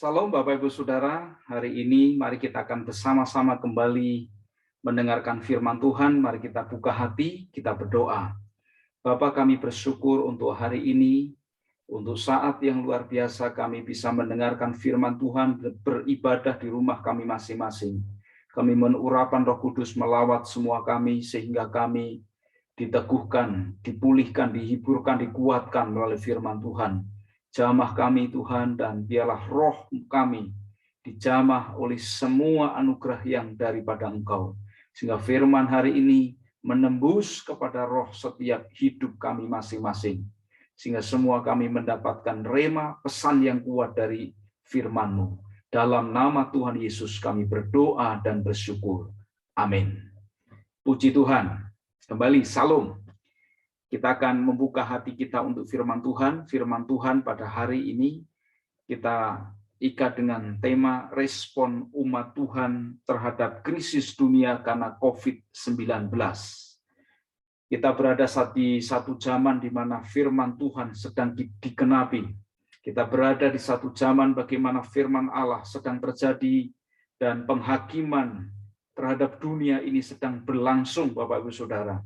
Salam Bapak Ibu Saudara, hari ini mari kita akan bersama-sama kembali mendengarkan firman Tuhan. Mari kita buka hati, kita berdoa. Bapa, kami bersyukur untuk hari ini, untuk saat yang luar biasa kami bisa mendengarkan firman Tuhan, beribadah di rumah kami masing-masing. Kami menurahkan Roh Kudus melawat semua kami sehingga kami diteguhkan, dipulihkan, dihiburkan, dikuatkan melalui firman Tuhan. Jamah kami Tuhan, dan biarlah roh kami dijamah oleh semua anugerah yang daripada Engkau. Sehingga firman hari ini menembus kepada roh setiap hidup kami masing-masing. Sehingga semua kami mendapatkan rema, pesan yang kuat dari firman-Mu. Dalam nama Tuhan Yesus kami berdoa dan bersyukur. Amin. Puji Tuhan. Kembali, salam. Kita akan membuka hati kita untuk firman Tuhan. Firman Tuhan pada hari ini kita ikat dengan tema respon umat Tuhan terhadap krisis dunia karena COVID-19. Kita berada di satu zaman di mana firman Tuhan sedang digenapi. Kita berada di satu zaman bagaimana firman Allah sedang terjadi dan penghakiman terhadap dunia ini sedang berlangsung, Bapak Ibu Saudara.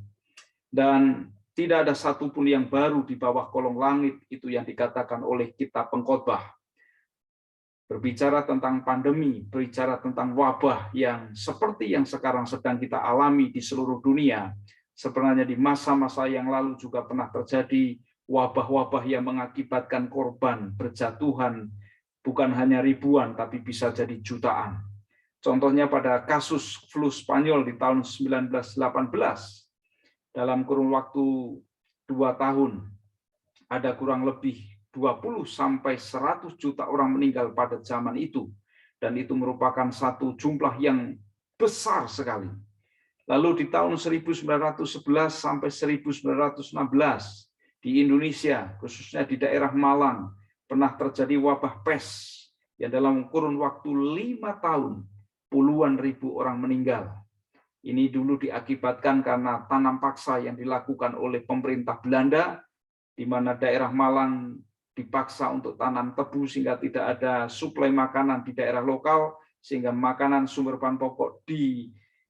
Dan tidak ada satupun yang baru di bawah kolong langit, itu yang dikatakan oleh kitab Pengkhotbah. Berbicara tentang pandemi, berbicara tentang wabah yang seperti yang sekarang sedang kita alami di seluruh dunia. Sebenarnya di masa-masa yang lalu juga pernah terjadi wabah-wabah yang mengakibatkan korban berjatuhan, bukan hanya ribuan, tapi bisa jadi jutaan. Contohnya pada kasus flu Spanyol di tahun 1918, dalam kurun waktu 2 tahun, ada kurang lebih 20 sampai 100 juta orang meninggal pada zaman itu. Dan itu merupakan satu jumlah yang besar sekali. Lalu di tahun 1911 sampai 1916, di Indonesia, khususnya di daerah Malang, pernah terjadi wabah pes, yang dalam kurun waktu 5 tahun, puluhan ribu orang meninggal. Ini dulu diakibatkan karena tanam paksa yang dilakukan oleh pemerintah Belanda, di mana daerah Malang dipaksa untuk tanam tebu sehingga tidak ada suplai makanan di daerah lokal, sehingga makanan sumber bahan pokok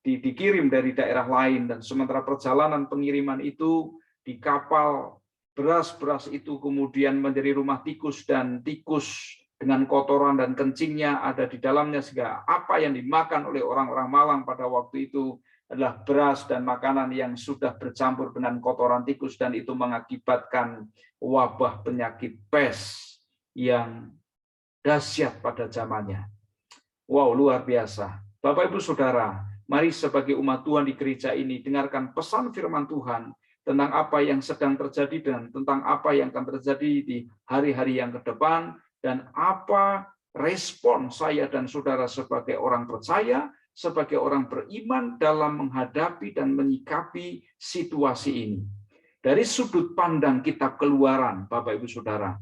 dikirim dari daerah lain, dan sementara perjalanan pengiriman itu di kapal, beras-beras itu kemudian menjadi rumah tikus, dan tikus dengan kotoran dan kencingnya ada di dalamnya, sehingga apa yang dimakan oleh orang-orang Malang pada waktu itu adalah beras dan makanan yang sudah bercampur dengan kotoran tikus, dan itu mengakibatkan wabah penyakit pes yang dahsyat pada zamannya. Wow, luar biasa. Bapak Ibu Saudara, mari sebagai umat Tuhan di gereja ini dengarkan pesan firman Tuhan tentang apa yang sedang terjadi dan tentang apa yang akan terjadi di hari-hari yang ke depan, dan apa respon saya dan saudara sebagai orang percaya, sebagai orang beriman dalam menghadapi dan menyikapi situasi ini. Dari sudut pandang kitab Keluaran, Bapak Ibu Saudara,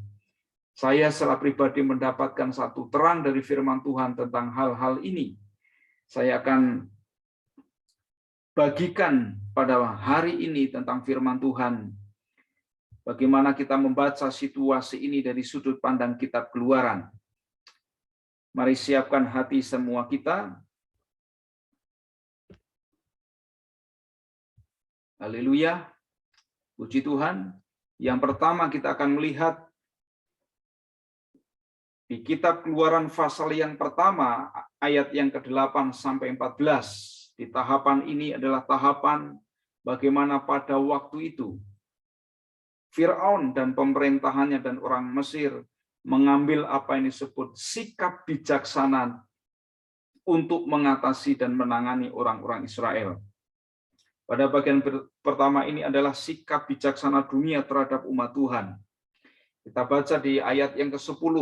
saya secara pribadi mendapatkan satu terang dari firman Tuhan tentang hal-hal ini. Saya akan bagikan pada hari ini tentang firman Tuhan. Bagaimana kita membaca situasi ini dari sudut pandang kitab Keluaran. Mari siapkan hati semua kita. Haleluya. Puji Tuhan. Yang pertama kita akan melihat di kitab Keluaran pasal yang pertama, ayat yang ke-8 sampai 14. Di tahapan ini adalah tahapan bagaimana pada waktu itu Firaun dan pemerintahannya dan orang Mesir mengambil apa yang disebut sikap bijaksana untuk mengatasi dan menangani orang-orang Israel. Pada bagian pertama ini adalah sikap bijaksana dunia terhadap umat Tuhan. Kita baca di ayat yang ke-10.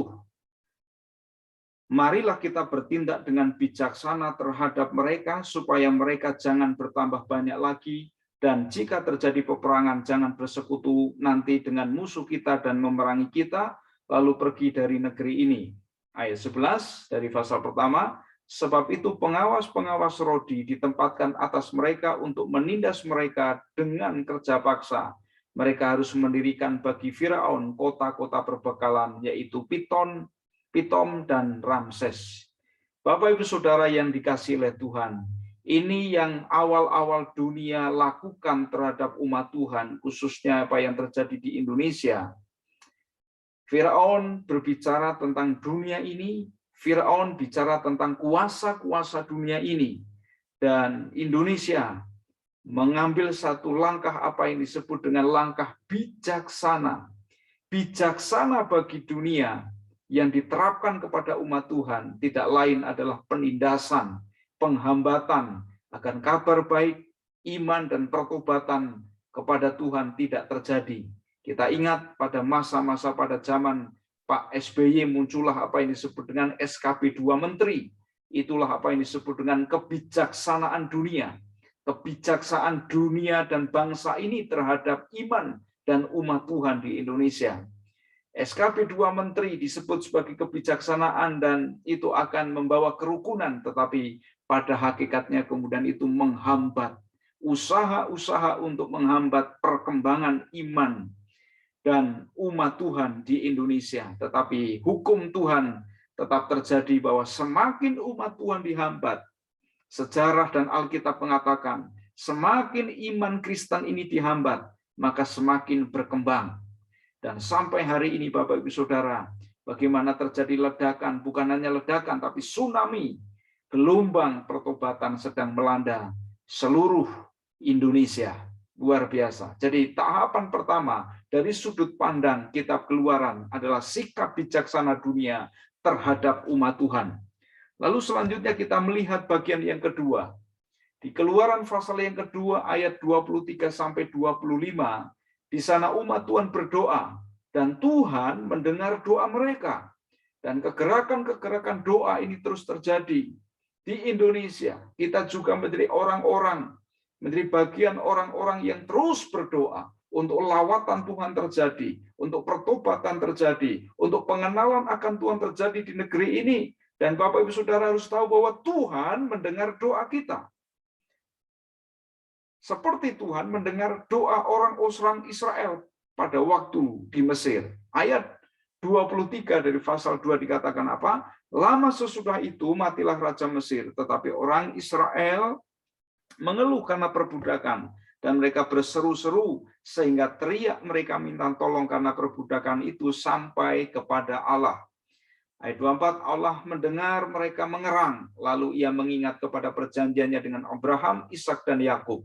Marilah kita bertindak dengan bijaksana terhadap mereka, supaya mereka jangan bertambah banyak lagi, dan jika terjadi peperangan jangan bersekutu nanti dengan musuh kita dan memerangi kita, lalu pergi dari negeri ini. Ayat 11 dari pasal pertama, sebab itu pengawas-pengawas Rodi ditempatkan atas mereka untuk menindas mereka dengan kerja paksa. Mereka harus mendirikan bagi Firaun kota-kota perbekalan, yaitu Piton, Pitom dan Ramses. Bapak Ibu Saudara yang dikasihi oleh Tuhan, ini yang awal-awal dunia lakukan terhadap umat Tuhan, khususnya apa yang terjadi di Indonesia. Firaun berbicara tentang dunia ini, Firaun bicara tentang kuasa-kuasa dunia ini, dan Indonesia mengambil satu langkah apa yang disebut dengan langkah bijaksana. Bijaksana bagi dunia yang diterapkan kepada umat Tuhan tidak lain adalah penindasan, penghambatan agar kabar baik, iman dan pertobatan kepada Tuhan tidak terjadi. Kita ingat pada masa-masa pada zaman Pak SBY muncullah apa yang disebut dengan SKP 2 Menteri. Itulah apa yang disebut dengan kebijaksanaan dunia. Kebijaksanaan dunia dan bangsa ini terhadap iman dan umat Tuhan di Indonesia. SKP 2 Menteri disebut sebagai kebijaksanaan dan itu akan membawa kerukunan, tetapi pada hakikatnya kemudian itu menghambat usaha-usaha untuk menghambat perkembangan iman dan umat Tuhan di Indonesia. Tetapi hukum Tuhan tetap terjadi bahwa semakin umat Tuhan dihambat, sejarah dan Alkitab mengatakan, semakin iman Kristen ini dihambat, maka semakin berkembang. Dan sampai hari ini Bapak Ibu Saudara, bagaimana terjadi ledakan, bukan hanya ledakan, tapi tsunami, gelombang pertobatan sedang melanda seluruh Indonesia. Luar biasa. Jadi tahapan pertama dari sudut pandang kitab Keluaran adalah sikap bijaksana dunia terhadap umat Tuhan. Lalu selanjutnya kita melihat bagian yang kedua. Di Keluaran pasal yang kedua ayat 23 sampai 25, di sana umat Tuhan berdoa dan Tuhan mendengar doa mereka. Dan kegerakan-kegerakan doa ini terus terjadi di Indonesia. Kita juga menjadi orang-orang, menjadi bagian orang-orang yang terus berdoa untuk lawatan Tuhan terjadi, untuk pertobatan terjadi, untuk pengenalan akan Tuhan terjadi di negeri ini. Dan Bapak Ibu Saudara harus tahu bahwa Tuhan mendengar doa kita. Seperti Tuhan mendengar doa orang Israel pada waktu di Mesir. Ayat 23 dari pasal 2 dikatakan apa? Lama sesudah itu matilah Raja Mesir, tetapi orang Israel mengeluh karena perbudakan. Dan mereka berseru-seru sehingga teriak mereka minta tolong karena perbudakan itu sampai kepada Allah. Ayat 24, Allah mendengar mereka mengerang, lalu ia mengingat kepada perjanjiannya dengan Abraham, Ishak dan Yakub.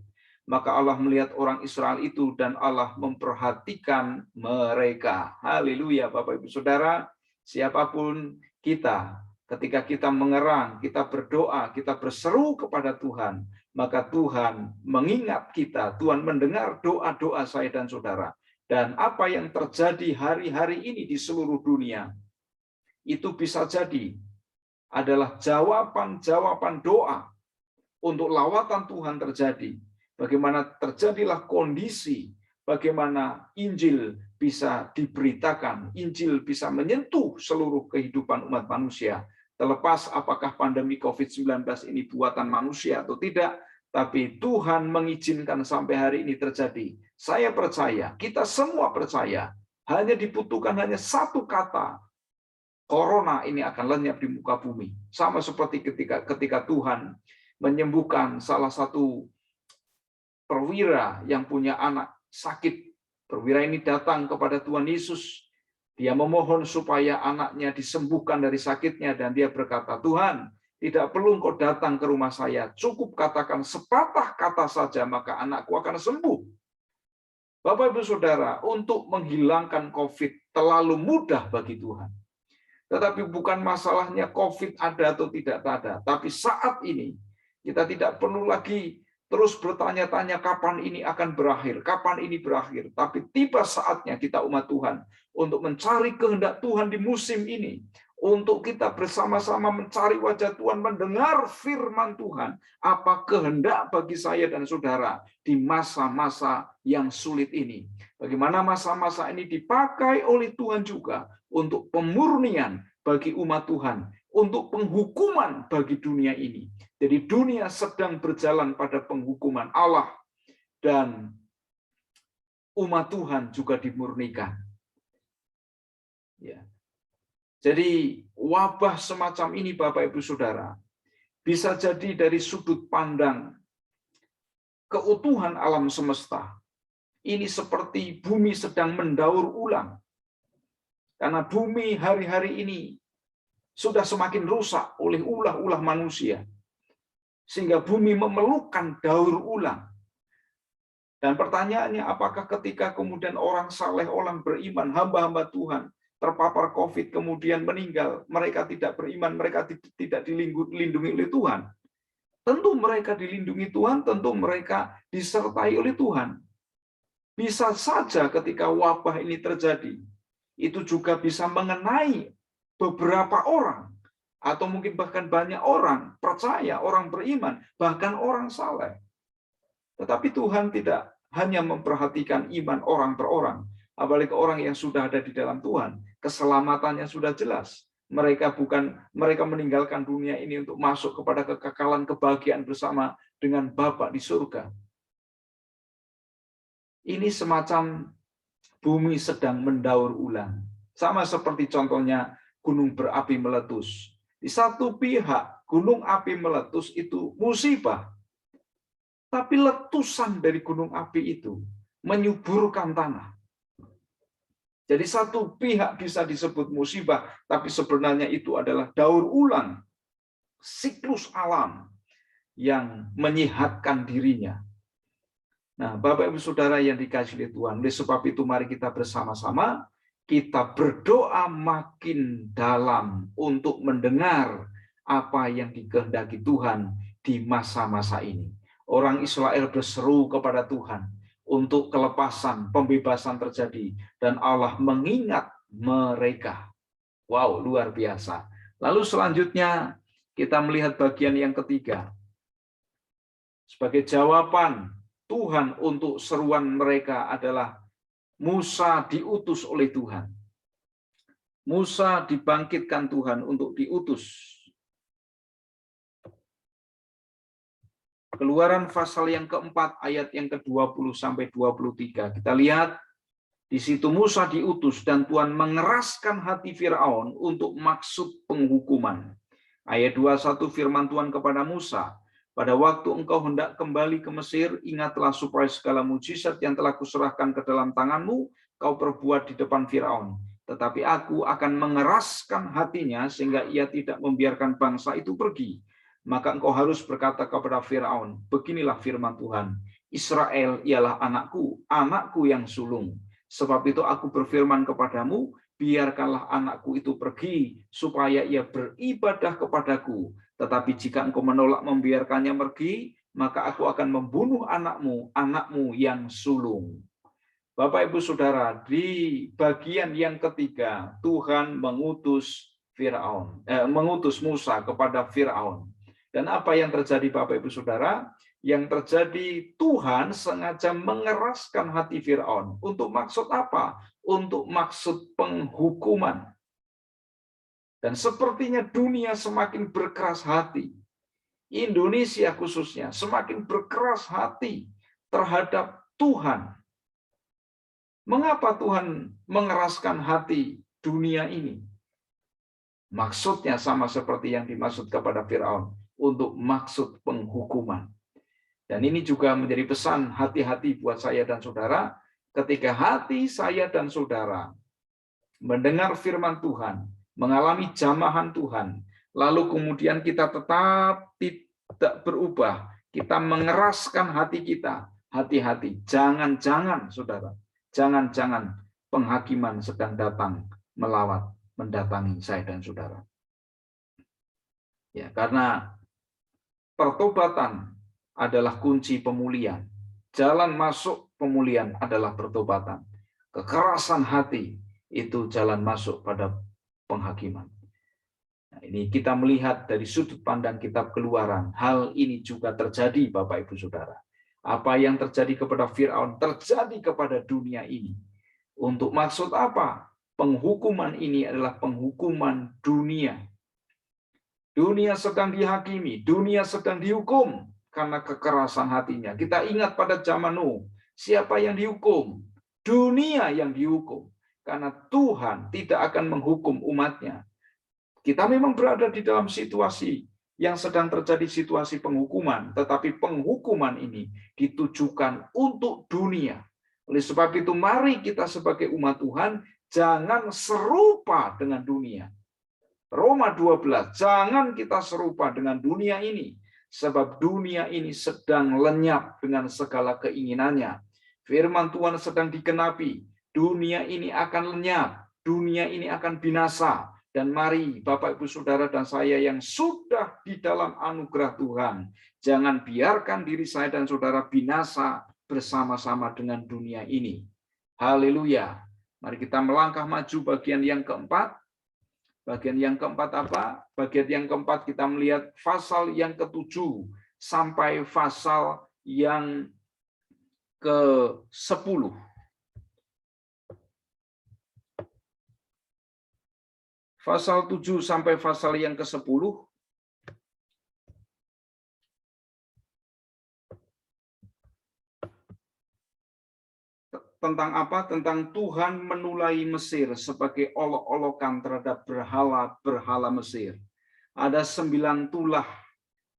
Maka Allah melihat orang Israel itu dan Allah memperhatikan mereka. Haleluya, Bapak Ibu Saudara, siapapun kita, ketika kita mengerang, kita berdoa, kita berseru kepada Tuhan, maka Tuhan mengingat kita, Tuhan mendengar doa-doa saya dan saudara. Dan apa yang terjadi hari-hari ini di seluruh dunia, itu bisa jadi adalah jawaban-jawaban doa untuk lawatan Tuhan terjadi. Bagaimana terjadilah kondisi, bagaimana Injil bisa diberitakan, Injil bisa menyentuh seluruh kehidupan umat manusia. Terlepas apakah pandemi COVID-19 ini buatan manusia atau tidak, tapi Tuhan mengizinkan sampai hari ini terjadi. Saya percaya, kita semua percaya, hanya dibutuhkan hanya satu kata, Corona ini akan lenyap di muka bumi. Sama seperti ketika Tuhan menyembuhkan salah satu perwira yang punya anak sakit. Perwira ini datang kepada Tuhan Yesus. Dia memohon supaya anaknya disembuhkan dari sakitnya. Dan dia berkata, Tuhan, tidak perlu engkau datang ke rumah saya. Cukup katakan sepatah kata saja, maka anakku akan sembuh. Bapak Ibu Saudara, untuk menghilangkan COVID terlalu mudah bagi Tuhan. Tetapi bukan masalahnya COVID ada atau tidak ada. Tapi saat ini, kita tidak perlu lagi terus bertanya-tanya kapan ini akan berakhir, kapan ini berakhir. Tapi tiba saatnya kita umat Tuhan untuk mencari kehendak Tuhan di musim ini. Untuk kita bersama-sama mencari wajah Tuhan, mendengar firman Tuhan. Apa kehendak bagi saya dan saudara di masa-masa yang sulit ini. Bagaimana masa-masa ini dipakai oleh Tuhan juga untuk pemurnian bagi umat Tuhan. Untuk penghukuman bagi dunia ini. Jadi dunia sedang berjalan pada penghukuman Allah dan umat Tuhan juga dimurnikan. Ya. Jadi wabah semacam ini, Bapak Ibu Saudara, bisa jadi dari sudut pandang keutuhan alam semesta. Ini seperti bumi sedang mendaur ulang. Karena bumi hari-hari ini sudah semakin rusak oleh ulah-ulah manusia. Sehingga bumi memerlukan daur ulang. Dan pertanyaannya, apakah ketika kemudian orang saleh, orang beriman, hamba-hamba Tuhan, terpapar COVID, kemudian meninggal, mereka tidak beriman, mereka tidak dilindungi oleh Tuhan? Tentu mereka dilindungi Tuhan, tentu mereka disertai oleh Tuhan. Bisa saja ketika wabah ini terjadi, itu juga bisa mengenai beberapa orang, atau mungkin bahkan banyak orang percaya, orang beriman, bahkan orang saleh. Tetapi Tuhan tidak hanya memperhatikan iman orang per orang, apalagi orang yang sudah ada di dalam Tuhan, keselamatannya sudah jelas. Mereka meninggalkan dunia ini untuk masuk kepada kekekalan kebahagiaan bersama dengan Bapa di surga. Ini semacam bumi sedang mendaur ulang. Sama seperti contohnya gunung berapi meletus. Di satu pihak, gunung api meletus itu musibah. Tapi letusan dari gunung api itu menyuburkan tanah. Jadi satu pihak bisa disebut musibah, tapi sebenarnya itu adalah daur ulang siklus alam yang menyehatkan dirinya. Nah, Bapak Ibu Saudara yang dikasihi oleh Tuhan, oleh sebab itu mari kita bersama-sama kita berdoa makin dalam untuk mendengar apa yang dikehendaki Tuhan di masa-masa ini. Orang Israel berseru kepada Tuhan untuk kelepasan, pembebasan terjadi, dan Allah mengingat mereka. Wow, luar biasa. Lalu selanjutnya kita melihat bagian yang ketiga. Sebagai jawaban Tuhan untuk seruan mereka adalah Musa diutus oleh Tuhan. Musa dibangkitkan Tuhan untuk diutus. Keluaran pasal yang keempat, ayat yang ke-20 sampai 23. Kita lihat, di situ Musa diutus dan Tuhan mengeraskan hati Firaun untuk maksud penghukuman. Ayat 21 firman Tuhan kepada Musa, pada waktu engkau hendak kembali ke Mesir, ingatlah supaya segala mujizat yang telah kuserahkan ke dalam tanganmu, kau perbuat di depan Firaun. Tetapi aku akan mengeraskan hatinya sehingga ia tidak membiarkan bangsa itu pergi. Maka engkau harus berkata kepada Firaun, beginilah firman Tuhan, Israel ialah anakku, anakku yang sulung. Sebab itu aku berfirman kepadamu, biarkanlah anakku itu pergi, supaya ia beribadah kepadaku. Tetapi jika engkau menolak membiarkannya pergi, maka aku akan membunuh anakmu, anakmu yang sulung. Bapak Ibu Saudara, di bagian yang ketiga, Tuhan mengutus Musa kepada Firaun. Dan apa yang terjadi Bapak Ibu Saudara? Yang terjadi, Tuhan sengaja mengeraskan hati Firaun. Untuk maksud apa? Untuk maksud penghukuman. Dan sepertinya dunia semakin berkeras hati. Indonesia khususnya semakin berkeras hati terhadap Tuhan. Mengapa Tuhan mengeraskan hati dunia ini? Maksudnya sama seperti yang dimaksud kepada Firaun. Untuk maksud penghukuman. Dan ini juga menjadi pesan hati-hati buat saya dan saudara, ketika hati saya dan saudara mendengar firman Tuhan, mengalami jamahan Tuhan, lalu kemudian kita tetap tidak berubah, kita mengeraskan hati kita, hati-hati, jangan-jangan saudara, jangan-jangan penghakiman sedang datang melawat, mendatangi saya dan saudara. Ya, karena pertobatan adalah kunci pemulihan. Jalan masuk pemulihan adalah pertobatan. Kekerasan hati itu jalan masuk pada penghakiman. Nah, ini kita melihat dari sudut pandang kitab Keluaran. Hal ini juga terjadi, Bapak Ibu Saudara. Apa yang terjadi kepada Firaun terjadi kepada dunia ini. Untuk maksud apa? Penghukuman ini adalah penghukuman dunia. Dunia sedang dihakimi, dunia sedang dihukum karena kekerasan hatinya. Kita ingat pada zaman Nuh, siapa yang dihukum? Dunia yang dihukum. Karena Tuhan tidak akan menghukum umatnya. Kita memang berada di dalam situasi yang sedang terjadi situasi penghukuman, tetapi penghukuman ini ditujukan untuk dunia. Oleh sebab itu, mari kita sebagai umat Tuhan jangan serupa dengan dunia. Roma 12, jangan kita serupa dengan dunia ini, sebab dunia ini sedang lenyap dengan segala keinginannya. Firman Tuhan sedang digenapi, dunia ini akan lenyap, dunia ini akan binasa. Dan mari Bapak Ibu Saudara dan saya yang sudah di dalam anugerah Tuhan, jangan biarkan diri saya dan saudara binasa bersama-sama dengan dunia ini. Haleluya. Mari kita melangkah maju bagian yang keempat. Bagian yang keempat apa? Bagian yang keempat kita melihat pasal yang ke-7 sampai pasal yang ke-10. Pasal 7 sampai pasal yang ke-10 tentang apa? Tentang Tuhan menulai Mesir sebagai olok-olokan terhadap berhala-berhala Mesir. Ada 9 tulah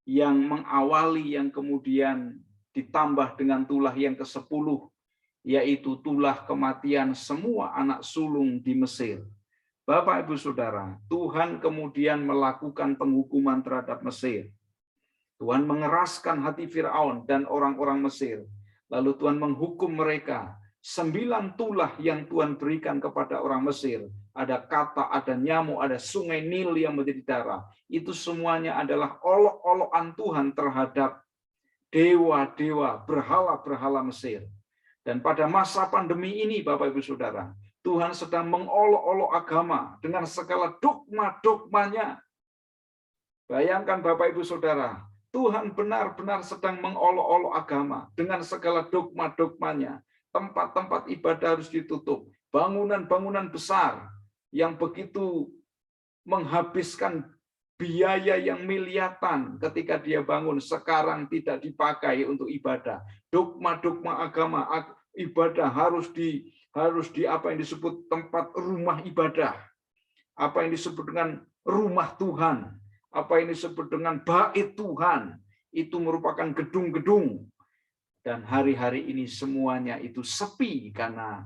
yang mengawali, yang kemudian ditambah dengan tulah yang ke-10, yaitu tulah kematian semua anak sulung di Mesir. Bapak Ibu Saudara, Tuhan kemudian melakukan penghukuman terhadap Mesir. Tuhan mengeraskan hati Firaun dan orang-orang Mesir. Lalu Tuhan menghukum mereka. 9 tulah yang Tuhan berikan kepada orang Mesir. Ada kata, ada nyamuk, ada sungai Nil yang menjadi darah. Itu semuanya adalah olok-olokan Tuhan terhadap dewa-dewa, berhala-berhala Mesir. Dan pada masa pandemi ini, Bapak Ibu Saudara, Tuhan sedang mengolok-olok agama dengan segala dogma-dogmanya. Bayangkan Bapak Ibu Saudara, Tuhan benar-benar sedang mengolok-olok agama dengan segala dogma-dogmanya. Tempat-tempat ibadah harus ditutup. Bangunan-bangunan besar yang begitu menghabiskan biaya yang miliaran ketika dia bangun, sekarang tidak dipakai untuk ibadah. Dogma-dogma agama, ibadah harus di apa yang disebut tempat rumah ibadah. Apa yang disebut dengan rumah Tuhan. Apa yang disebut dengan bait Tuhan. Itu merupakan gedung-gedung. Dan hari-hari ini semuanya itu sepi karena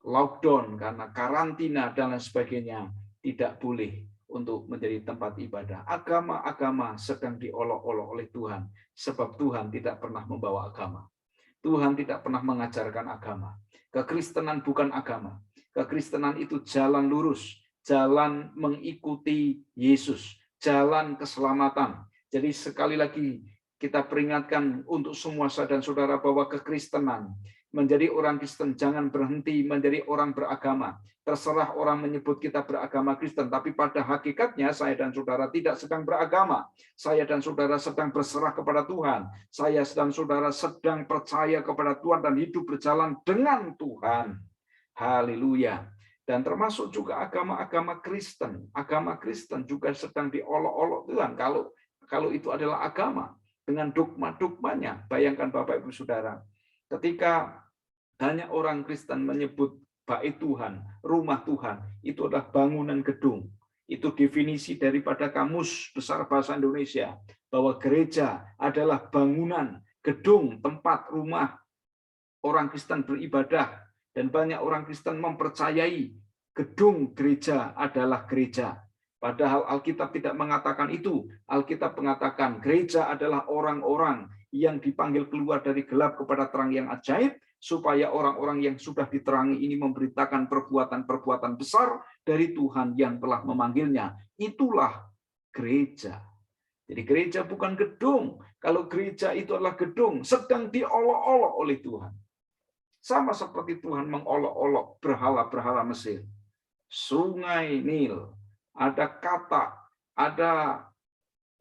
lockdown, karena karantina dan lain sebagainya. Tidak boleh untuk menjadi tempat ibadah. Agama-agama sedang diolok-olok oleh Tuhan. Sebab Tuhan tidak pernah membawa agama. Tuhan tidak pernah mengajarkan agama. Kekristenan bukan agama. Kekristenan itu jalan lurus. Jalan mengikuti Yesus. Jalan keselamatan. Jadi sekali lagi, kita peringatkan untuk semua saudara dan saudara bahwa kekristenan, menjadi orang Kristen jangan berhenti menjadi orang beragama. Terserah orang menyebut kita beragama Kristen, tapi pada hakikatnya saya dan saudara tidak sedang beragama. Saya dan saudara sedang berserah kepada Tuhan. Saya dan saudara sedang percaya kepada Tuhan dan hidup berjalan dengan Tuhan. Haleluya. Dan termasuk juga agama-agama Kristen. Agama Kristen juga sedang diolok-olok Tuhan. Kalau itu adalah agama. Dengan dogma-dogmanya. Bayangkan Bapak Ibu Saudara, ketika banyak orang Kristen menyebut bait Tuhan, rumah Tuhan, itu adalah bangunan gedung. Itu definisi daripada Kamus Besar Bahasa Indonesia, bahwa gereja adalah bangunan, gedung, tempat rumah orang Kristen beribadah. Dan banyak orang Kristen mempercayai gedung gereja adalah gereja. Padahal Alkitab tidak mengatakan itu. Alkitab mengatakan gereja adalah orang-orang yang dipanggil keluar dari gelap kepada terang yang ajaib, supaya orang-orang yang sudah diterangi ini memberitakan perbuatan-perbuatan besar dari Tuhan yang telah memanggilnya. Itulah gereja. Jadi gereja bukan gedung. Kalau gereja itu adalah gedung, sedang diolok-olok oleh Tuhan. Sama seperti Tuhan mengolok-olok berhala-berhala Mesir. Sungai Nil. Ada kata, ada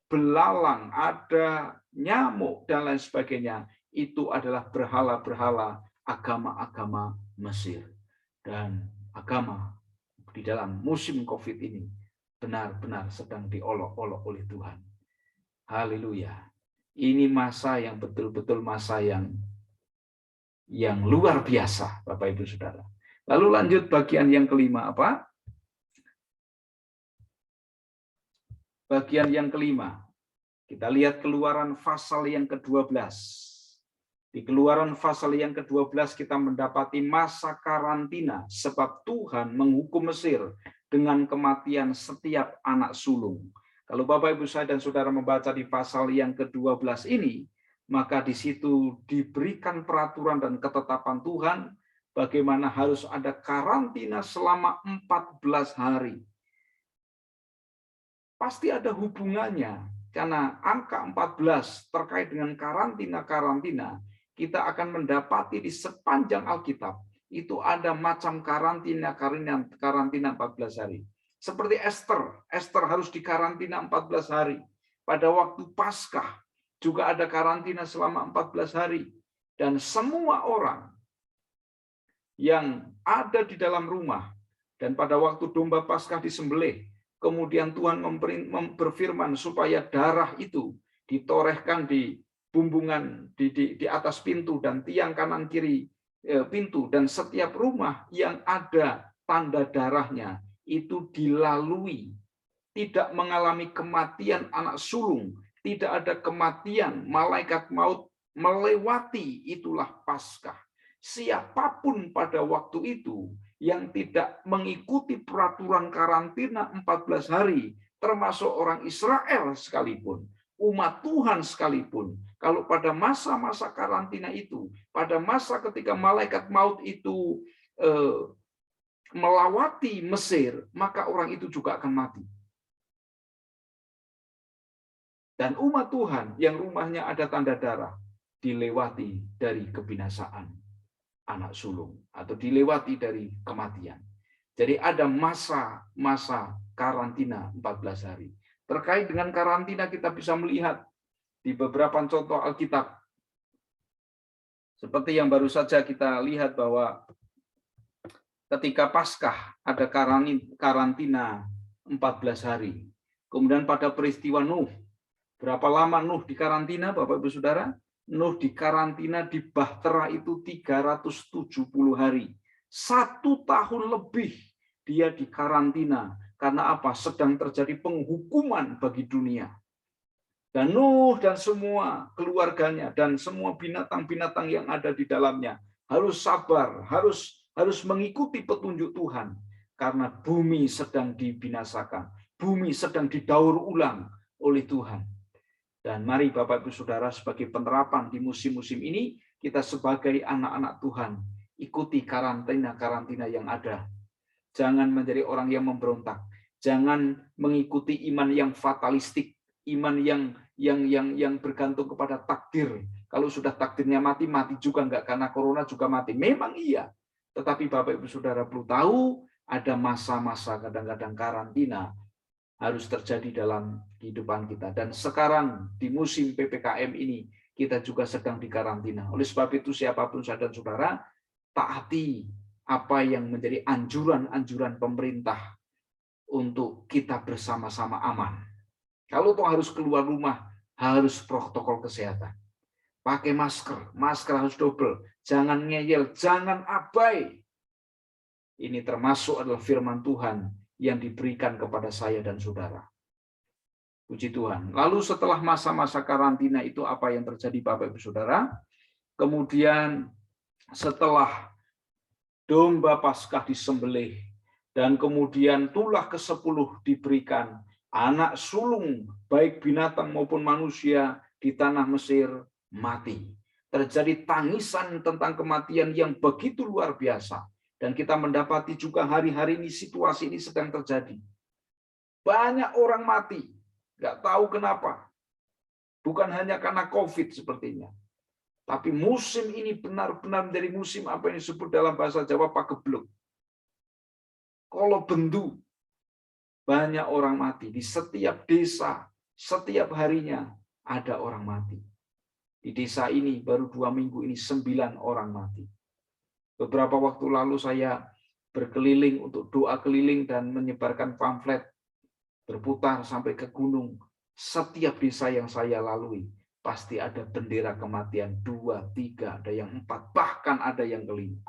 belalang, ada nyamuk, dan lain sebagainya. Itu adalah berhala-berhala agama-agama Mesir. Dan agama di dalam musim COVID ini benar-benar sedang diolok-olok oleh Tuhan. Haleluya. Ini masa yang betul-betul masa yang luar biasa, Bapak Ibu Saudara. Lalu lanjut bagian yang kelima apa? bagian yang kelima. Kita lihat Keluaran pasal yang ke-12. Di Keluaran pasal yang ke-12 kita mendapati masa karantina sebab Tuhan menghukum Mesir dengan kematian setiap anak sulung. Kalau Bapak, Ibu, saya dan Saudara membaca di pasal yang ke-12 ini, maka di situ diberikan peraturan dan ketetapan Tuhan bagaimana harus ada karantina selama 14 hari. Pasti ada hubungannya, karena angka 14 terkait dengan karantina-karantina, kita akan mendapati di sepanjang Alkitab, itu ada macam karantina 14 hari. Seperti Esther harus dikarantina 14 hari. Pada waktu Paskah juga ada karantina selama 14 hari. Dan semua orang yang ada di dalam rumah, dan pada waktu domba Paskah disembelih, kemudian Tuhan berfirman supaya darah itu ditorehkan di bumbungan di atas pintu dan tiang kanan kiri pintu, dan setiap rumah yang ada tanda darahnya itu dilalui, tidak mengalami kematian anak sulung, tidak ada kematian malaikat maut melewati. Itulah Paskah. Siapapun pada waktu itu yang tidak mengikuti peraturan karantina 14 hari, termasuk orang Israel sekalipun, umat Tuhan sekalipun, kalau pada masa-masa karantina itu, pada masa ketika malaikat maut itu melewati Mesir, maka orang itu juga akan mati. Dan umat Tuhan yang rumahnya ada tanda darah dilewati dari kebinasaan anak sulung, atau dilewati dari kematian. Jadi ada masa-masa karantina 14 hari. Terkait dengan karantina kita bisa melihat di beberapa contoh Alkitab. Seperti yang baru saja kita lihat bahwa ketika Paskah ada karantina 14 hari. Kemudian pada peristiwa Nuh, berapa lama Nuh dikarantina, Bapak Ibu Saudara? Nuh dikarantina di Bahtera itu 370 hari. 1 tahun lebih dia dikarantina. Karena apa? Sedang terjadi penghukuman bagi dunia. Dan Nuh dan semua keluarganya dan semua binatang-binatang yang ada di dalamnya harus sabar, harus mengikuti petunjuk Tuhan. Karena bumi sedang dibinasakan. Bumi sedang didaur ulang oleh Tuhan. Dan mari Bapak Ibu Saudara, sebagai penerapan di musim-musim ini, kita sebagai anak-anak Tuhan, ikuti karantina-karantina yang ada. Jangan menjadi orang yang memberontak. Jangan mengikuti iman yang fatalistik, iman yang bergantung kepada takdir. Kalau sudah takdirnya mati, mati juga enggak, karena corona juga mati. Memang iya. Tetapi Bapak Ibu Saudara perlu tahu, ada masa-masa kadang-kadang karantina harus terjadi dalam kehidupan kita. Dan sekarang di musim PPKM ini, kita juga sedang dikarantina. Oleh sebab itu, siapapun saya dan saudara, taati apa yang menjadi anjuran-anjuran pemerintah untuk kita bersama-sama aman. Kalau toh harus keluar rumah, harus protokol kesehatan. Pakai masker, masker harus double. Jangan ngeyel, jangan abai. Ini termasuk adalah firman Tuhan yang diberikan kepada saya dan saudara. Puji Tuhan. Lalu setelah masa-masa karantina itu apa yang terjadi Bapak Ibu Saudara? Kemudian setelah domba Paskah disembelih dan kemudian tulah ke-10 diberikan, anak sulung baik binatang maupun manusia di tanah Mesir mati. Terjadi tangisan tentang kematian yang begitu luar biasa. Dan kita mendapati juga hari-hari ini situasi ini sedang terjadi. Banyak orang mati, nggak tahu kenapa. Bukan hanya karena COVID sepertinya. Tapi musim ini benar-benar menjadi musim apa yang disebut dalam bahasa Jawa pagebluk. Kalau bendu, banyak orang mati. Di setiap desa, setiap harinya ada orang mati. Di desa ini baru 2 minggu ini 9 orang mati. Beberapa waktu lalu saya berkeliling untuk doa keliling dan menyebarkan pamflet, berputar sampai ke gunung. Setiap desa yang saya lalui, pasti ada bendera kematian 2, 3, ada yang 4, bahkan ada yang 5.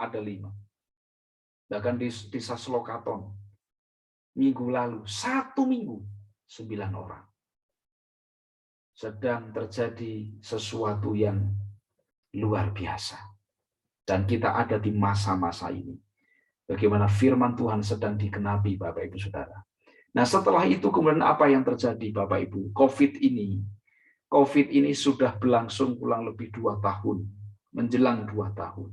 Bahkan di desa Slokaton, minggu lalu, 1 minggu, 9 orang. Sedang terjadi sesuatu yang luar biasa. Dan kita ada di masa-masa ini. Bagaimana firman Tuhan sedang digenapi, Bapak Ibu Saudara. Nah, setelah itu kemudian apa yang terjadi, Bapak Ibu? COVID ini sudah berlangsung kurang lebih 2 tahun, menjelang 2 tahun.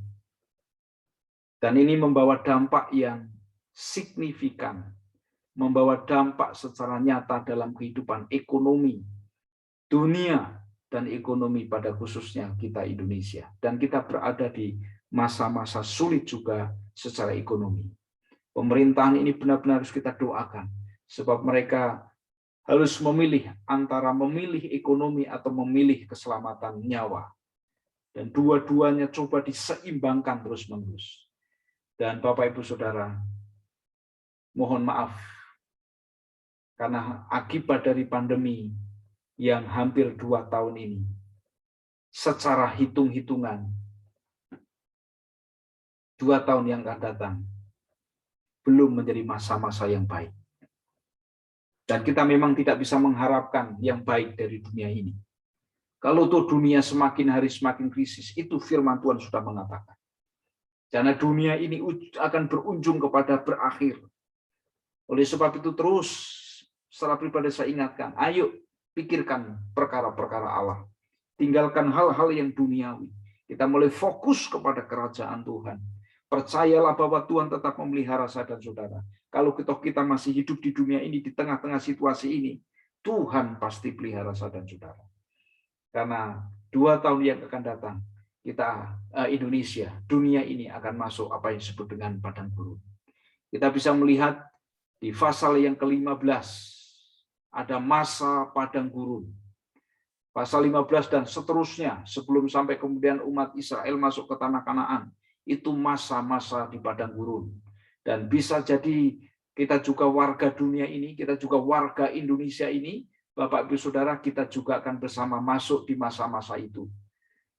Dan ini membawa dampak yang signifikan, membawa dampak secara nyata dalam kehidupan ekonomi dunia dan ekonomi pada khususnya kita Indonesia. Dan kita berada di masa-masa sulit juga secara ekonomi. Pemerintahan ini benar-benar harus kita doakan, sebab mereka harus memilih antara memilih ekonomi atau memilih keselamatan nyawa. Dan dua-duanya coba diseimbangkan terus-menerus. Dan Bapak Ibu Saudara, mohon maaf, karena akibat dari pandemi yang hampir 2 tahun ini, secara hitung-hitungan, 2 tahun yang akan datang, belum menjadi masa-masa yang baik. Dan kita memang tidak bisa mengharapkan yang baik dari dunia ini. Kalau tuh dunia semakin hari semakin krisis, itu firman Tuhan sudah mengatakan. Karena dunia ini akan berujung kepada berakhir. Oleh sebab itu terus, secara pribadi saya ingatkan, ayo pikirkan perkara-perkara Allah. Tinggalkan hal-hal yang duniawi. Kita mulai fokus kepada kerajaan Tuhan. Percayalah bahwa Tuhan tetap memelihara saya dan saudara. Kalau kita masih hidup di dunia ini, di tengah-tengah situasi ini, Tuhan pasti pelihara saya dan saudara. Karena 2 tahun yang akan datang, kita Indonesia, dunia ini akan masuk apa yang disebut dengan padang gurun. Kita bisa melihat di pasal yang ke-15, ada masa padang gurun. Pasal 15 dan seterusnya, sebelum sampai kemudian umat Israel masuk ke tanah Kanaan, itu masa-masa di padang gurun. Dan bisa jadi kita juga warga dunia ini, kita juga warga Indonesia ini, Bapak Ibu Saudara, kita juga akan bersama masuk di masa-masa itu.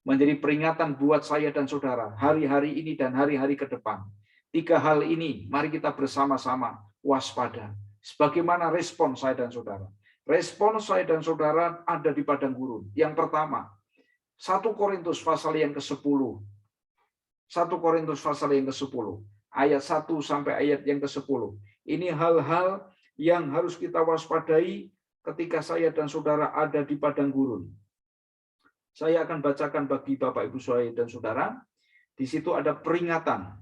Menjadi peringatan buat saya dan saudara, hari-hari ini dan hari-hari ke depan. 3 hal ini, mari kita bersama-sama waspada. Sebagaimana respon saya dan saudara. Respon saya dan saudara ada di padang gurun. Yang pertama, 1 Korintus pasal yang ke-10. 1 Korintus pasal yang ke-10. Ayat 1 sampai ayat yang ke-10. Ini hal-hal yang harus kita waspadai ketika saya dan saudara ada di padang gurun. Saya akan bacakan bagi Bapak Ibu saya dan saudara. Di situ ada peringatan.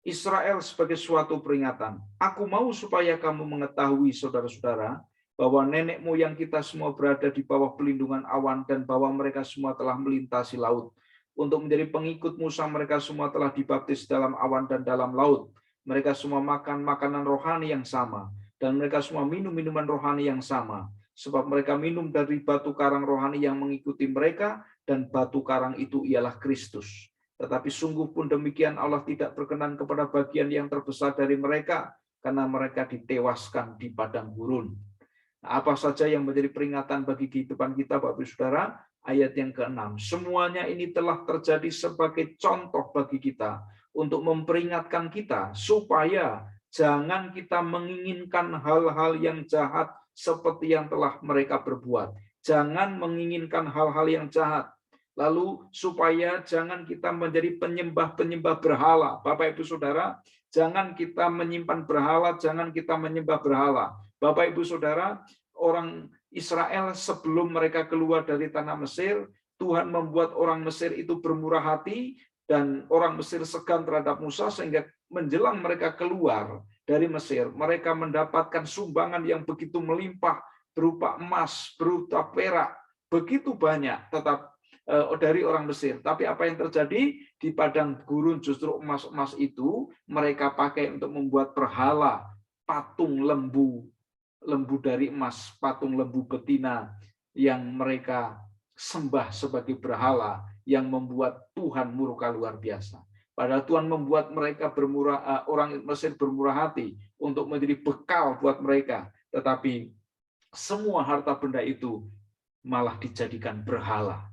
Israel sebagai suatu peringatan. Aku mau supaya kamu mengetahui, saudara-saudara, bahwa nenek moyang kita semua berada di bawah pelindungan awan dan bahwa mereka semua telah melintasi laut. Untuk menjadi pengikut Musa, mereka semua telah dibaptis dalam awan dan dalam laut. Mereka semua makan makanan rohani yang sama. Dan mereka semua minum minuman rohani yang sama. Sebab mereka minum dari batu karang rohani yang mengikuti mereka, dan batu karang itu ialah Kristus. Tetapi sungguh pun demikian, Allah tidak berkenan kepada bagian yang terbesar dari mereka, karena mereka ditewaskan di padang gurun. Nah, apa saja yang menjadi peringatan bagi kehidupan kita, Bapak Ibu Saudara? Ayat yang ke-6. Semuanya ini telah terjadi sebagai contoh bagi kita, untuk memperingatkan kita, supaya jangan kita menginginkan hal-hal yang jahat seperti yang telah mereka berbuat. Jangan menginginkan hal-hal yang jahat. Lalu supaya jangan kita menjadi penyembah-penyembah berhala. Bapak Ibu Saudara, jangan kita menyimpan berhala, jangan kita menyembah berhala. Bapak Ibu Saudara, orang Israel sebelum mereka keluar dari tanah Mesir, Tuhan membuat orang Mesir itu bermurah hati, dan orang Mesir segan terhadap Musa, sehingga menjelang mereka keluar dari Mesir, mereka mendapatkan sumbangan yang begitu melimpah, berupa emas, berupa perak, begitu banyak tetap dari orang Mesir. Tapi apa yang terjadi di padang gurun, justru emas-emas itu mereka pakai untuk membuat berhala, patung lembu dari emas, patung lembu betina yang mereka sembah sebagai berhala, yang membuat Tuhan murka luar biasa. Padahal Tuhan membuat mereka orang Mesir bermurah hati untuk menjadi bekal buat mereka, tetapi semua harta benda itu malah dijadikan berhala.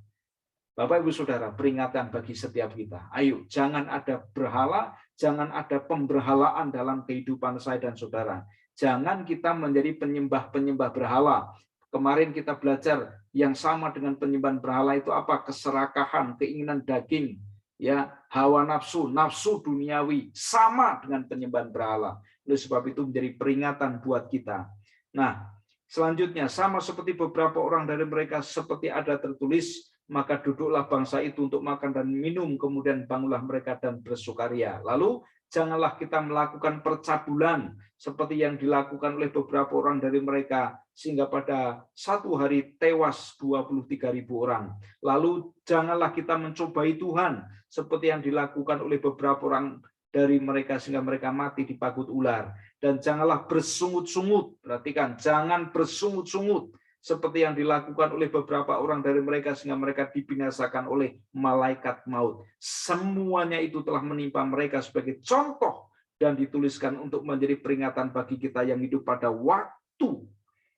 Bapak Ibu Saudara, peringatan bagi setiap kita. Ayo, jangan ada berhala, jangan ada pemberhalaan dalam kehidupan saya dan saudara. Jangan kita menjadi penyembah-penyembah berhala. Kemarin kita belajar yang sama dengan penyembahan berhala itu apa? Keserakahan, keinginan daging, ya, hawa nafsu, nafsu duniawi, sama dengan penyembahan berhala. Oleh sebab itu menjadi peringatan buat kita. Nah, selanjutnya sama seperti beberapa orang dari mereka seperti ada tertulis, maka duduklah bangsa itu untuk makan dan minum, kemudian bangunlah mereka dan bersukaria. Lalu janganlah kita melakukan percabulan seperti yang dilakukan oleh beberapa orang dari mereka, sehingga pada satu hari tewas 23.000 orang. Lalu janganlah kita mencobai Tuhan seperti yang dilakukan oleh beberapa orang dari mereka sehingga mereka mati dipagut ular. Dan janganlah bersungut-sungut, perhatikan, jangan bersungut-sungut seperti yang dilakukan oleh beberapa orang dari mereka sehingga mereka dibinasakan oleh malaikat maut. Semuanya itu telah menimpa mereka sebagai contoh dan dituliskan untuk menjadi peringatan bagi kita yang hidup pada waktu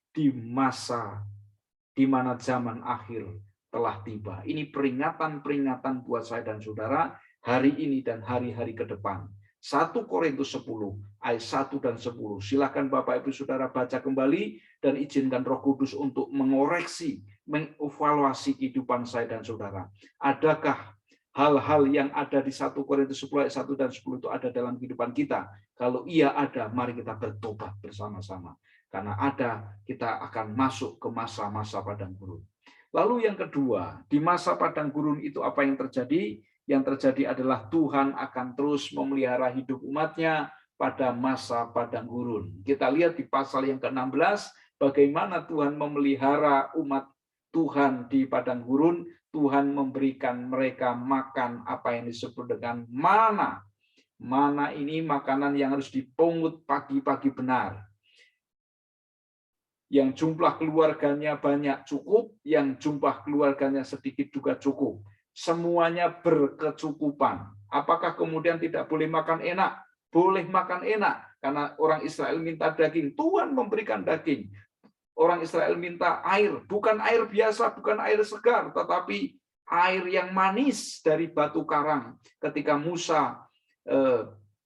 di masa di mana zaman akhir telah tiba. Ini peringatan-peringatan buat saya dan saudara hari ini dan hari-hari ke depan. 1 Korintus 10 ayat 1 dan 10. Silakan Bapak Ibu Saudara baca kembali dan izinkan Roh Kudus untuk mengoreksi, mengevaluasi kehidupan saya dan saudara. Adakah hal-hal yang ada di 1 Korintus 10 ayat 1 dan 10 itu ada dalam kehidupan kita? Kalau iya ada, mari kita bertobat bersama-sama. Karena ada, kita akan masuk ke masa-masa padang gurun. Lalu yang kedua, di masa padang gurun itu apa yang terjadi? Yang terjadi adalah Tuhan akan terus memelihara hidup umatnya pada masa padang gurun. Kita lihat di pasal yang ke-16, bagaimana Tuhan memelihara umat Tuhan di padang gurun. Tuhan memberikan mereka makan apa yang disebut dengan mana. Mana ini makanan yang harus dipungut pagi-pagi benar. Yang jumlah keluarganya banyak cukup, yang jumlah keluarganya sedikit juga cukup. Semuanya berkecukupan. Apakah kemudian tidak boleh makan enak? Boleh makan enak, karena orang Israel minta daging. Tuhan memberikan daging. Orang Israel minta air, bukan air biasa, bukan air segar, tetapi air yang manis dari batu karang. Ketika Musa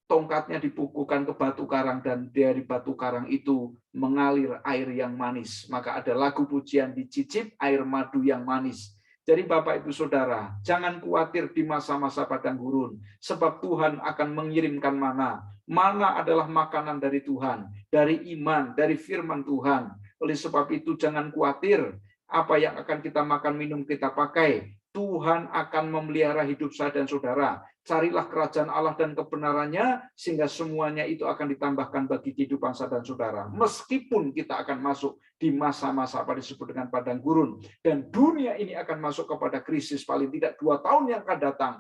tongkatnya dipukulkan ke batu karang dan dari batu karang itu mengalir air yang manis. Maka ada lagu pujian, dicicip air madu yang manis. Jadi Bapak Ibu Saudara, jangan khawatir di masa-masa padang gurun, sebab Tuhan akan mengirimkan mana. Mana adalah makanan dari Tuhan, dari iman, dari firman Tuhan. Oleh sebab itu jangan khawatir apa yang akan kita makan, minum, kita pakai. Tuhan akan memelihara hidup saya dan saudara. Carilah kerajaan Allah dan kebenarannya, sehingga semuanya itu akan ditambahkan bagi kehidupan saya dan saudara. Meskipun kita akan masuk di masa-masa apa disebut dengan padang gurun, dan dunia ini akan masuk kepada krisis paling tidak 2 tahun yang akan datang,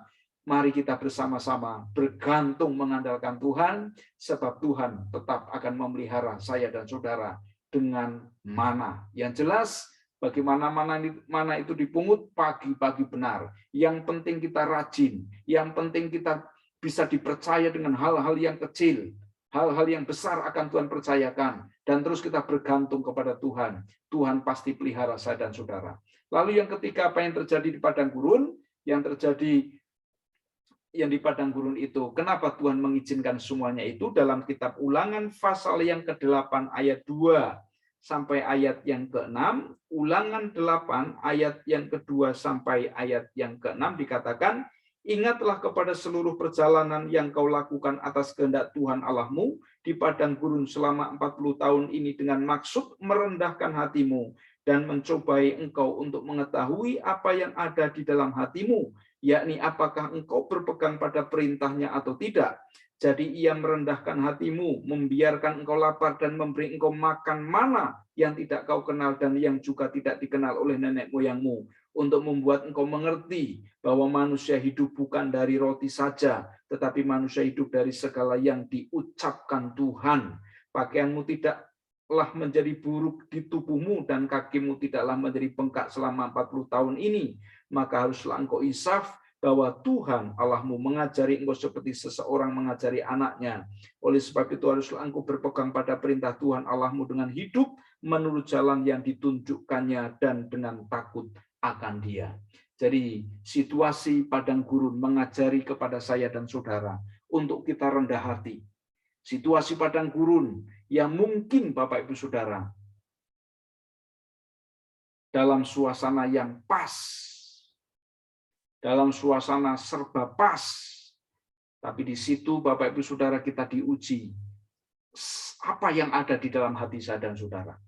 mari kita bersama-sama bergantung mengandalkan Tuhan, sebab Tuhan tetap akan memelihara saya dan saudara dengan mana. Yang jelas, bagaimana mana itu dipungut pagi-pagi benar. Yang penting kita rajin. Yang penting kita bisa dipercaya dengan hal-hal yang kecil. Hal-hal yang besar akan Tuhan percayakan. Dan terus kita bergantung kepada Tuhan. Tuhan pasti pelihara saya dan saudara. Lalu yang ketiga, apa yang terjadi di padang gurun? Yang terjadi yang di padang gurun itu. Kenapa Tuhan mengizinkan semuanya itu? Dalam kitab Ulangan pasal yang ke-8 ayat 2. Sampai ayat yang ke-6, Ulangan 8 ayat yang ke-2 sampai ayat yang ke-6 dikatakan, ingatlah kepada seluruh perjalanan yang kau lakukan atas kehendak Tuhan Allahmu di padang gurun selama 40 tahun ini dengan maksud merendahkan hatimu dan mencobai engkau untuk mengetahui apa yang ada di dalam hatimu, yakni apakah engkau berpegang pada perintahnya atau tidak. Jadi ia merendahkan hatimu, membiarkan engkau lapar dan memberi engkau makan mana yang tidak kau kenal dan yang juga tidak dikenal oleh nenek moyangmu, untuk membuat engkau mengerti bahwa manusia hidup bukan dari roti saja, tetapi manusia hidup dari segala yang diucapkan Tuhan. Pakaianmu tidaklah menjadi buruk di tubuhmu dan kakimu tidaklah menjadi bengkak selama 40 tahun ini. Maka haruslah engkau insaf bahwa Tuhan Allahmu mengajari engkau seperti seseorang mengajari anaknya. Oleh sebab itu haruslah engkau berpegang pada perintah Tuhan Allahmu dengan hidup menurut jalan yang ditunjukkannya dan dengan takut akan Dia. Jadi situasi padang gurun mengajari kepada saya dan saudara untuk kita rendah hati. situasi padang gurun yang mungkin Bapak Ibu Saudara dalam suasana yang pas, dalam suasana serba pas, tapi di situ Bapak Ibu Saudara kita diuji apa yang ada di dalam hati saya dan saudara.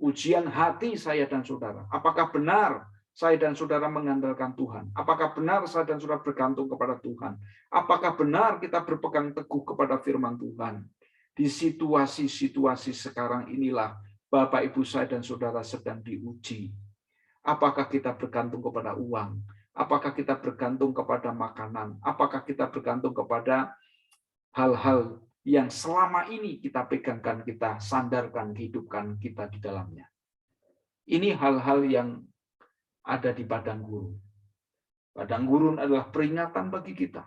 Ujian hati saya dan saudara. Apakah benar saya dan saudara mengandalkan Tuhan? Apakah benar saya dan saudara bergantung kepada Tuhan? Apakah benar kita berpegang teguh kepada firman Tuhan? Di situasi-situasi sekarang inilah Bapak, Ibu, saya dan saudara sedang diuji. Apakah kita bergantung kepada uang? Apakah kita bergantung kepada makanan? Apakah kita bergantung kepada hal-hal yang selama ini kita pegangkan, kita sandarkan, hidupkan kita di dalamnya? Ini hal-hal yang ada di padang gurun. Padang gurun adalah peringatan bagi kita.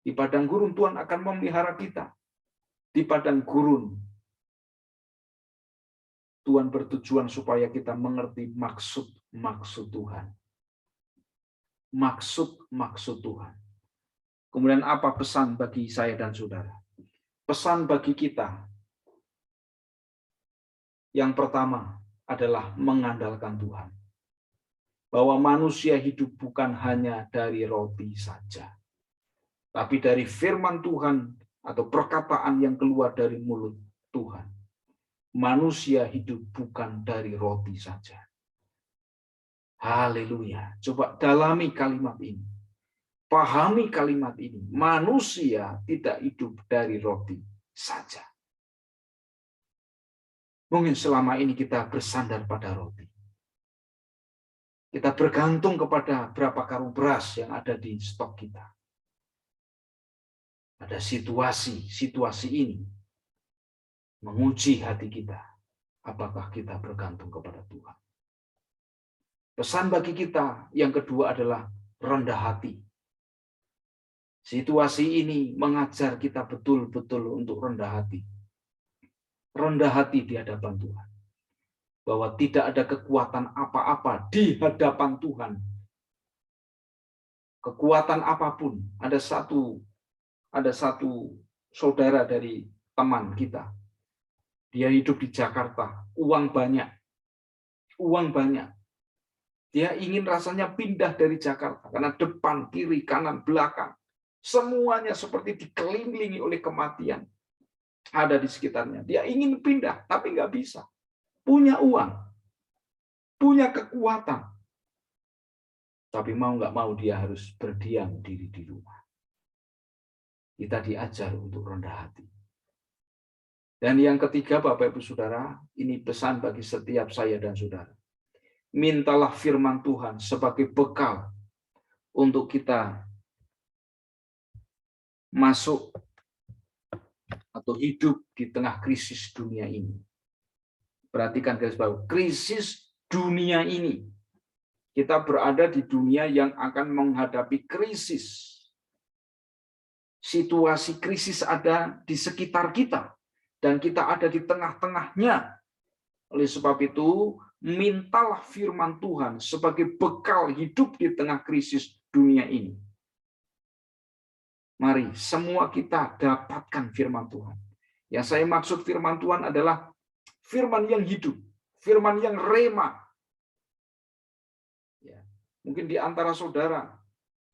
Di padang gurun Tuhan akan memelihara kita. Di padang gurun Tuhan bertujuan supaya kita mengerti maksud-maksud Tuhan. Maksud-maksud Tuhan. Kemudian apa pesan bagi saya dan saudara? Pesan bagi kita yang pertama adalah mengandalkan Tuhan. Bahwa manusia hidup bukan hanya dari roti saja, tapi dari firman Tuhan atau perkataan yang keluar dari mulut Tuhan. Manusia hidup bukan dari roti saja. Haleluya. Coba dalami kalimat ini. Pahami kalimat ini. Manusia tidak hidup dari roti saja. Mungkin selama ini kita bersandar pada roti. Kita bergantung kepada berapa karung beras yang ada di stok kita. Ada situasi ini menguji hati kita. Apakah kita bergantung kepada Tuhan? Pesan bagi kita yang kedua adalah rendah hati. Situasi ini mengajar kita betul-betul untuk rendah hati. Rendah hati di hadapan Tuhan. Bahwa tidak ada kekuatan apa-apa di hadapan Tuhan. Kekuatan apapun. Ada satu saudara dari teman kita. Dia hidup di Jakarta, uang banyak. Dia ingin rasanya pindah dari Jakarta karena depan, kiri, kanan, belakang semuanya seperti dikelilingi oleh kematian ada di sekitarnya. Dia ingin pindah tapi nggak bisa. Punya uang, punya kekuatan, tapi mau nggak mau dia harus berdiam diri di rumah. Kita diajar untuk rendah hati. Dan yang ketiga, Bapak Ibu Saudara, ini pesan bagi setiap saya dan saudara. Mintalah firman Tuhan sebagai bekal untuk kita masuk atau hidup di tengah krisis dunia ini. Perhatikan garis bawah, krisis dunia ini. Kita berada di dunia yang akan menghadapi krisis. Situasi krisis ada di sekitar kita. Dan kita ada di tengah-tengahnya. Oleh sebab itu, mintalah firman Tuhan sebagai bekal hidup di tengah krisis dunia ini. Mari, semua kita dapatkan firman Tuhan. Yang saya maksud firman Tuhan adalah firman yang hidup, firman yang rema. Ya, mungkin di antara saudara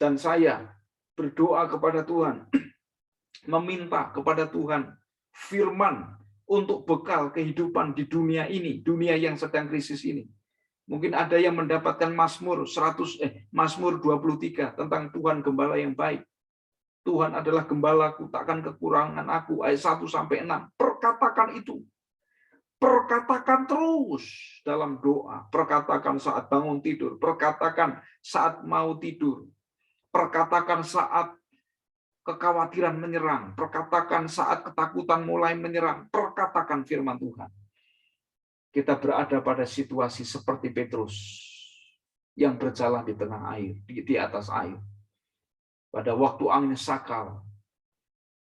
dan saya berdoa kepada Tuhan, meminta kepada Tuhan firman untuk bekal kehidupan di dunia ini, dunia yang sedang krisis ini. Mungkin ada yang mendapatkan Mazmur 23 tentang Tuhan gembala yang baik. Tuhan adalah gembalaku, takkan kekurangan aku, ayat 1-6. Perkatakan itu. Perkatakan terus dalam doa. Perkatakan saat bangun tidur. Perkatakan saat mau tidur. Perkatakan saat kekhawatiran menyerang, perkatakan saat ketakutan mulai menyerang, perkatakan firman Tuhan. Kita berada pada situasi seperti Petrus yang berjalan di tengah air, di atas air. Pada waktu angin sakal,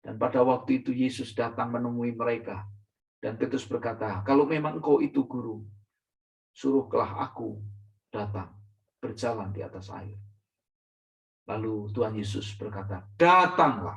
dan pada waktu itu Yesus datang menemui mereka, dan Petrus berkata, kalau memang engkau itu guru, suruhlah aku datang berjalan di atas air. Lalu Tuhan Yesus berkata, datanglah.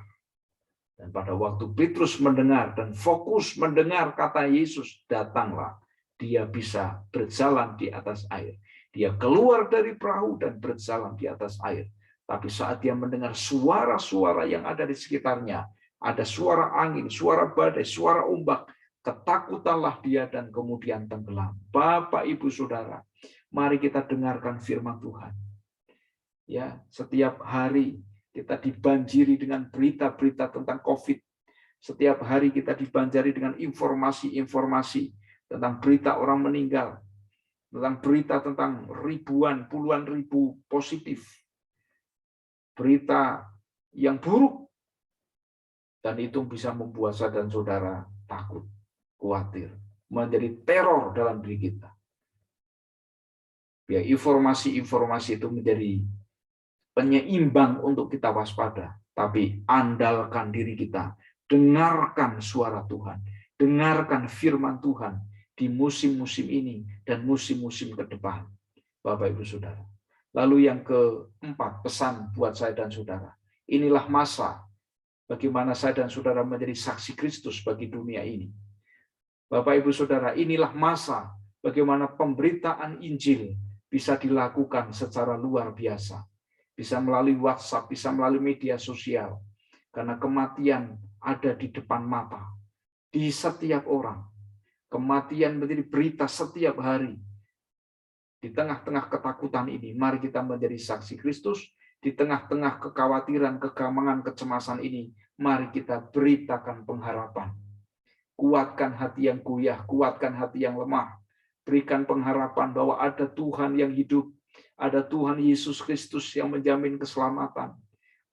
Dan pada waktu Petrus mendengar dan fokus mendengar kata Yesus, datanglah. Dia bisa berjalan di atas air. Dia keluar dari perahu dan berjalan di atas air. Tapi saat dia mendengar suara-suara yang ada di sekitarnya, ada suara angin, suara badai, suara ombak, ketakutanlah dia dan kemudian tenggelam. Bapak, Ibu, Saudara, mari kita dengarkan firman Tuhan. Ya, setiap hari kita dibanjiri dengan berita-berita tentang COVID. Setiap hari kita dibanjiri dengan informasi-informasi tentang berita orang meninggal, tentang berita tentang ribuan, puluhan ribu positif, berita yang buruk, dan itu bisa membuat saya dan saudara takut, khawatir, menjadi teror dalam diri kita. Biar informasi-informasi itu menjadi penyeimbang untuk kita waspada, tapi andalkan diri kita, dengarkan suara Tuhan, dengarkan firman Tuhan di musim-musim ini dan musim-musim ke depan, Bapak Ibu Saudara. Lalu yang keempat, pesan buat saya dan saudara. Inilah masa bagaimana saya dan saudara menjadi saksi Kristus bagi dunia ini. Bapak Ibu Saudara, inilah masa bagaimana pemberitaan Injil bisa dilakukan secara luar biasa. Bisa melalui WhatsApp, bisa melalui media sosial. Karena kematian ada di depan mata. Di setiap orang. Kematian menjadi berita setiap hari. Di tengah-tengah ketakutan ini, mari kita menjadi saksi Kristus. Di tengah-tengah kekhawatiran, kegamangan, kecemasan ini, mari kita beritakan pengharapan. Kuatkan hati yang goyah, kuatkan hati yang lemah. Berikan pengharapan bahwa ada Tuhan yang hidup. Ada Tuhan Yesus Kristus yang menjamin keselamatan.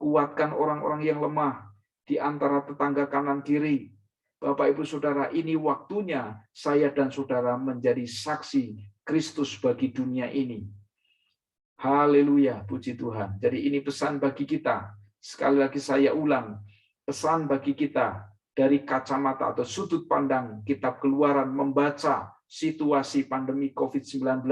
Kuatkan orang-orang yang lemah di antara tetangga kanan kiri. Bapak Ibu Saudara, ini waktunya saya dan saudara menjadi saksi Kristus bagi dunia ini. Haleluya, puji Tuhan. Jadi ini pesan bagi kita. Sekali lagi saya ulang, pesan bagi kita dari kacamata atau sudut pandang Kitab Keluaran membaca situasi pandemi COVID-19,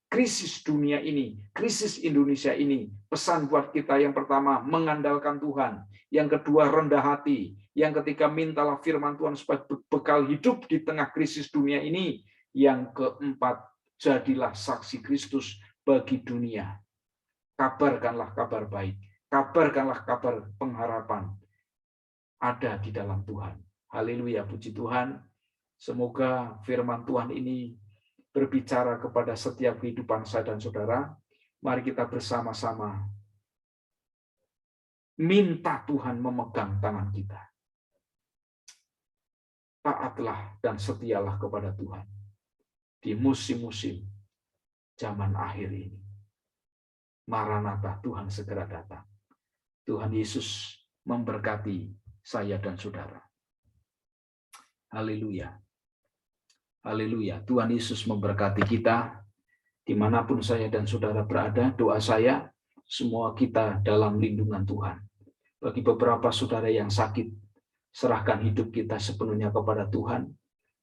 krisis dunia ini, krisis Indonesia ini. Pesan buat kita yang pertama, mengandalkan Tuhan. Yang kedua, rendah hati. Yang ketiga, mintalah firman Tuhan sebagai bekal hidup di tengah krisis dunia ini. Yang keempat, jadilah saksi Kristus bagi dunia. Kabarkanlah kabar baik. Kabarkanlah kabar pengharapan. Ada di dalam Tuhan. Haleluya, puji Tuhan. Semoga firman Tuhan ini berbicara kepada setiap kehidupan saya dan saudara. Mari kita bersama-sama minta Tuhan memegang tangan kita. Taatlah dan setialah kepada Tuhan di musim-musim zaman akhir ini. Maranatha, Tuhan segera datang. Tuhan Yesus memberkati saya dan saudara. Haleluya. Haleluya. Tuhan Yesus memberkati kita dimanapun saya dan saudara berada. Doa saya, semua kita dalam lindungan Tuhan. Bagi beberapa saudara yang sakit, serahkan hidup kita sepenuhnya kepada Tuhan.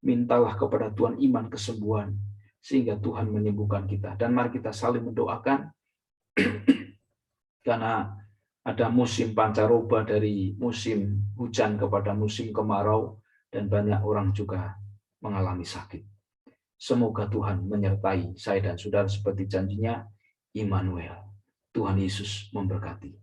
Mintalah kepada Tuhan iman kesembuhan, sehingga Tuhan menyembuhkan kita. Dan mari kita saling mendoakan, karena ada musim pancaroba, dari musim hujan kepada musim kemarau, dan banyak orang juga mengalami sakit. Semoga Tuhan menyertai saya dan saudara seperti janjinya, Immanuel. Tuhan Yesus memberkati.